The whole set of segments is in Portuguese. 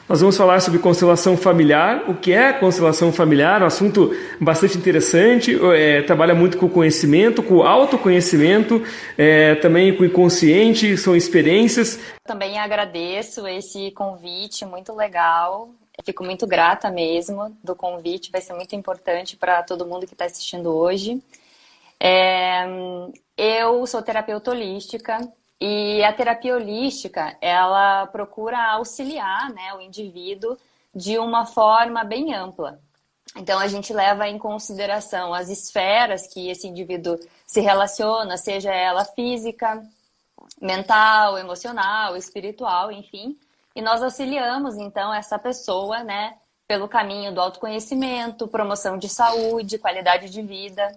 Nós vamos falar sobre constelação familiar, o que é constelação familiar, um assunto bastante interessante, trabalha muito com o conhecimento, com o autoconhecimento, também com o inconsciente, são experiências. Também agradeço esse convite, muito legal, fico muito grata mesmo do convite, vai ser muito importante para todo mundo que está assistindo hoje. Eu sou terapeuta holística, e a terapia holística, ela procura auxiliar, né, o indivíduo de uma forma bem ampla. Então, a gente leva em consideração as esferas que esse indivíduo se relaciona, seja ela física, mental, emocional, espiritual, enfim. E nós auxiliamos, então, essa pessoa, né, pelo caminho do autoconhecimento, promoção de saúde, qualidade de vida.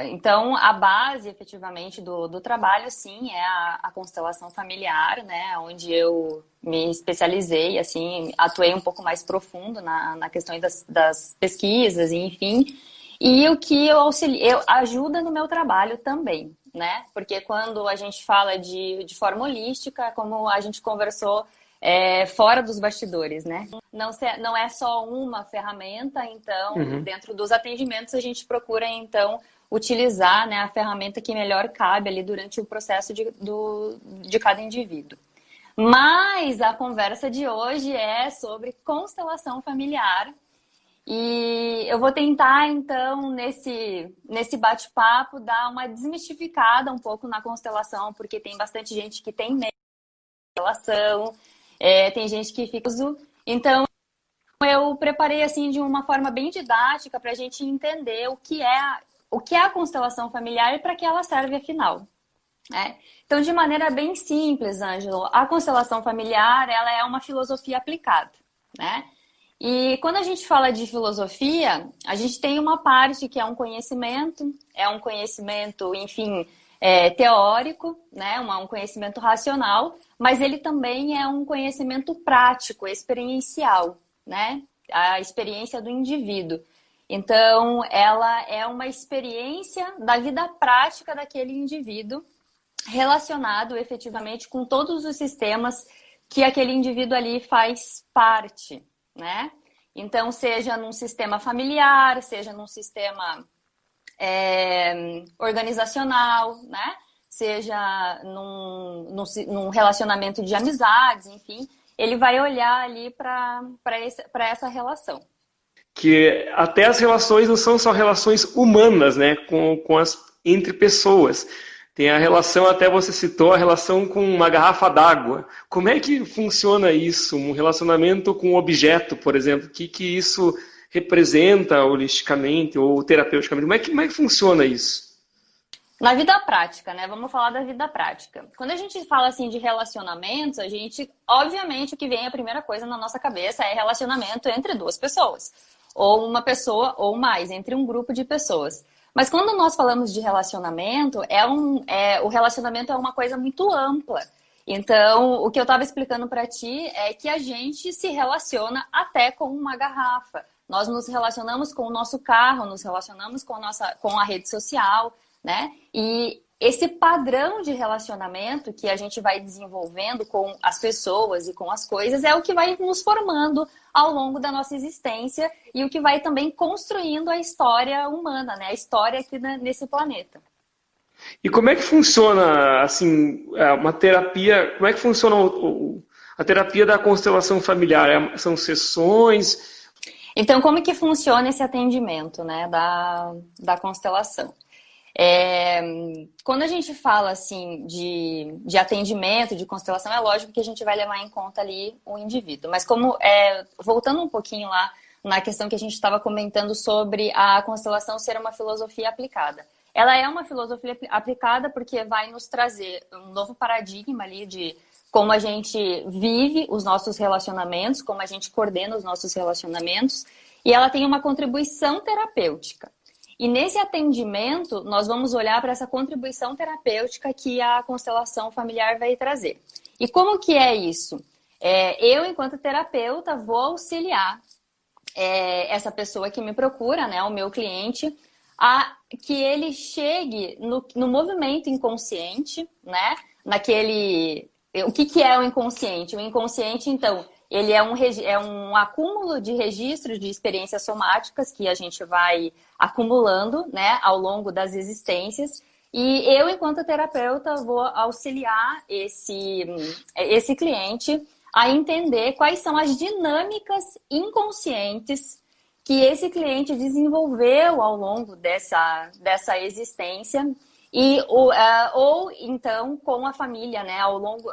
Então, a base, efetivamente, do trabalho, sim, é a constelação familiar, né? Onde eu me especializei, assim, atuei um pouco mais profundo na questão das pesquisas, enfim. E o que eu ajuda no meu trabalho também, né? Porque quando a gente fala de forma holística, como a gente conversou, fora dos bastidores, né? Não é só uma ferramenta, então, dentro dos atendimentos, a gente procura, então, utilizar, né, a ferramenta que melhor cabe ali durante o processo de cada indivíduo. Mas a conversa de hoje é sobre constelação familiar. E eu vou tentar, então, nesse bate-papo, dar uma desmistificada um pouco na constelação, porque tem bastante gente que tem medo de constelação, tem gente que fica... Então, eu preparei assim de uma forma bem didática para a gente entender o que é a constelação familiar e para que ela serve afinal. Né? Então, de maneira bem simples, Ângelo, a constelação familiar ela é uma filosofia aplicada, né? E quando a gente fala de filosofia, a gente tem uma parte que é um conhecimento, enfim, teórico, né? Um conhecimento racional, mas ele também é um conhecimento prático, experiencial, né? A experiência do indivíduo. Então, ela é uma experiência da vida prática daquele indivíduo relacionado efetivamente com todos os sistemas que aquele indivíduo ali faz parte, né? Então, seja num sistema familiar, seja num sistema organizacional, né? Seja num relacionamento de amizades, enfim, ele vai olhar ali para essa relação. Que até as relações não são só relações humanas, né? Entre pessoas. Tem a relação, até você citou, a relação com uma garrafa d'água. Como é que funciona isso? Um relacionamento com um objeto, por exemplo. O que isso representa holisticamente ou terapeuticamente? Como é que funciona isso? Na vida prática, né? Vamos falar da vida prática. Quando a gente fala assim de relacionamentos, a gente, obviamente, o que vem a primeira coisa na nossa cabeça é relacionamento entre duas pessoas. Ou uma pessoa ou mais, entre um grupo de pessoas. Mas quando nós falamos de relacionamento, o relacionamento é uma coisa muito ampla. Então, o que eu estava explicando para ti é que a gente se relaciona até com uma garrafa. Nós nos relacionamos com o nosso carro, nos relacionamos com a rede social, né? E esse padrão de relacionamento que a gente vai desenvolvendo com as pessoas e com as coisas é o que vai nos formando ao longo da nossa existência e o que vai também construindo a história humana, né? A história aqui nesse planeta. E como é que funciona, assim, uma terapia, como é que funciona a terapia da constelação familiar? São sessões? Então, como que funciona esse atendimento, né, da constelação? Quando a gente fala assim de atendimento, de constelação, é lógico que a gente vai levar em conta ali o indivíduo. Mas voltando um pouquinho lá na questão que a gente estava comentando sobre a constelação ser uma filosofia aplicada. Ela é uma filosofia aplicada porque vai nos trazer um novo paradigma ali de como a gente vive os nossos relacionamentos, como a gente coordena os nossos relacionamentos, e ela tem uma contribuição terapêutica. E nesse atendimento, nós vamos olhar para essa contribuição terapêutica que a constelação familiar vai trazer. E como que é isso? Eu, enquanto terapeuta, vou auxiliar essa pessoa que me procura, né, o meu cliente, a que ele chegue no movimento inconsciente, né, o que é o inconsciente? O inconsciente, então, ele é um acúmulo de registros de experiências somáticas que a gente vai acumulando, né, ao longo das existências. E eu, enquanto terapeuta, vou auxiliar esse cliente a entender quais são as dinâmicas inconscientes que esse cliente desenvolveu ao longo dessa existência ou então com a família, né? Ao longo,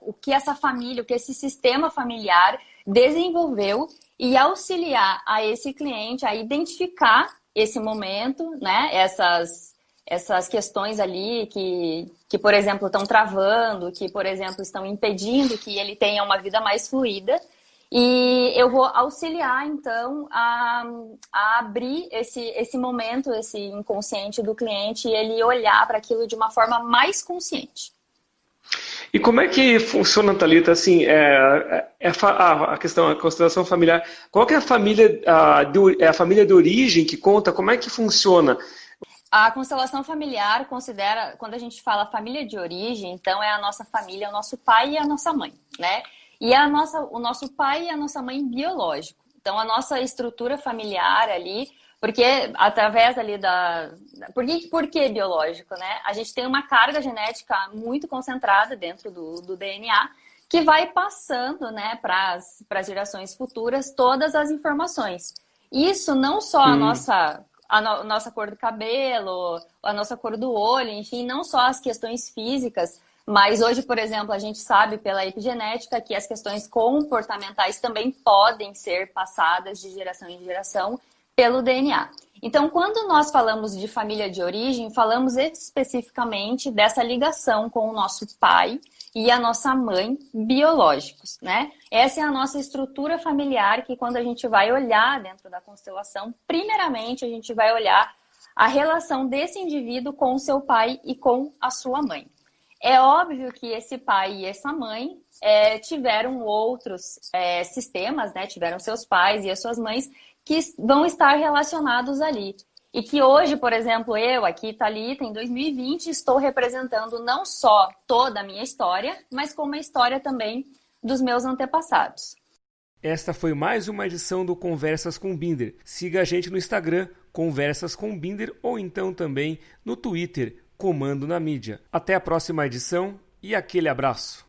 o que essa família, o que esse sistema familiar desenvolveu e auxiliar a esse cliente a identificar esse momento, né? Essas questões ali que, por exemplo, estão travando, que, por exemplo, estão impedindo que ele tenha uma vida mais fluida. E eu vou auxiliar, então, a abrir esse momento, esse inconsciente do cliente e ele olhar para aquilo de uma forma mais consciente. E como é que funciona, Thalita, assim, a questão, a constelação familiar? Qual que é a família, a família de origem que conta? Como é que funciona? A constelação familiar considera, quando a gente fala família de origem, então é a nossa família, o nosso pai e a nossa mãe, né? E o nosso pai e a nossa mãe biológico. Então, a nossa estrutura familiar ali, porque através ali Por que biológico, né? A gente tem uma carga genética muito concentrada dentro do DNA que vai passando, né, para as gerações futuras todas as informações. Isso não só a nossa cor do cabelo, a nossa cor do olho, enfim, não só as questões físicas, mas hoje, por exemplo, a gente sabe pela epigenética que as questões comportamentais também podem ser passadas de geração em geração pelo DNA. Então, quando nós falamos de família de origem, falamos especificamente dessa ligação com o nosso pai e a nossa mãe biológicos, né? Essa é a nossa estrutura familiar que quando a gente vai olhar dentro da constelação, primeiramente a gente vai olhar a relação desse indivíduo com o seu pai e com a sua mãe. É óbvio que esse pai e essa mãe tiveram outros sistemas, né? Tiveram seus pais e as suas mães que vão estar relacionados ali. E que hoje, por exemplo, eu aqui, Thalita, em 2020, estou representando não só toda a minha história, mas como a história também dos meus antepassados. Esta foi mais uma edição do Conversas com Binder. Siga a gente no Instagram, Conversas com Binder, ou então também no Twitter, Comando na Mídia. Até a próxima edição e aquele abraço!